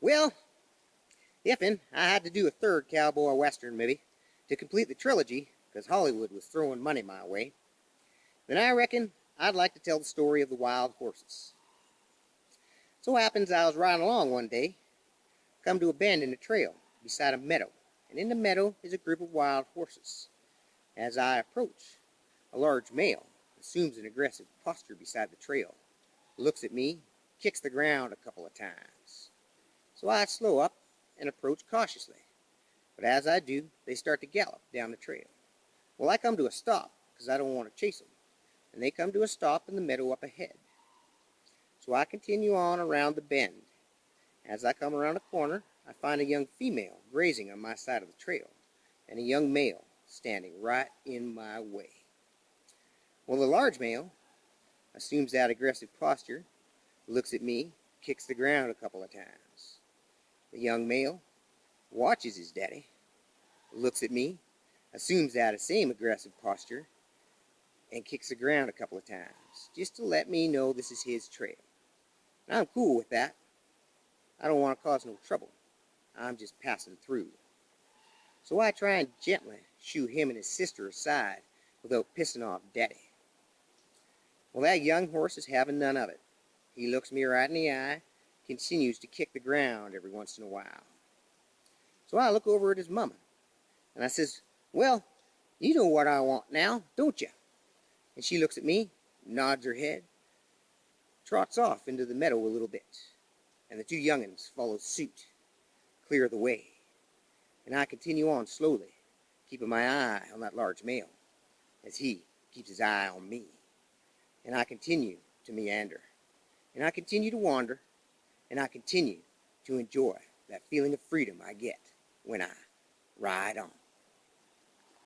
Well, if'n I had to do a third cowboy western movie to complete the trilogy, because Hollywood was throwing money my way, then I reckon I'd like to tell the story of the wild horses. So happens I was riding along one day, come to a bend in the trail beside a meadow, and in the meadow is a group of wild horses. As I approach, a large male assumes an aggressive posture beside the trail, looks at me, kicks the ground a couple of times. So I slow up and approach cautiously, but as I do, they start to gallop down the trail. Well, I come to a stop because I don't want to chase them, and they come to a stop in the meadow up ahead. So I continue on around the bend. As I come around a corner, I find a young female grazing on my side of the trail, and a young male standing right in my way. Well, the large male assumes that aggressive posture, looks at me, kicks the ground a couple of times. The young male watches his daddy, looks at me, assumes that same aggressive posture, and kicks the ground a couple of times, just to let me know this is his trail. And I'm cool with that. I don't want to cause no trouble. I'm just passing through. So I try and gently shoo him and his sister aside without pissing off Daddy. Well, that young horse is having none of it. He looks me right in the eye, continues to kick the ground every once in a while. So I look over at his mama, and I says, "Well, you know what I want now, don't you?" And she looks at me, nods her head, trots off into the meadow a little bit, and the two young'uns follow suit, clear the way. And I continue on slowly, keeping my eye on that large male, as he keeps his eye on me. And I continue to meander, and I continue to wander, and I continue to enjoy that feeling of freedom I get when I ride on.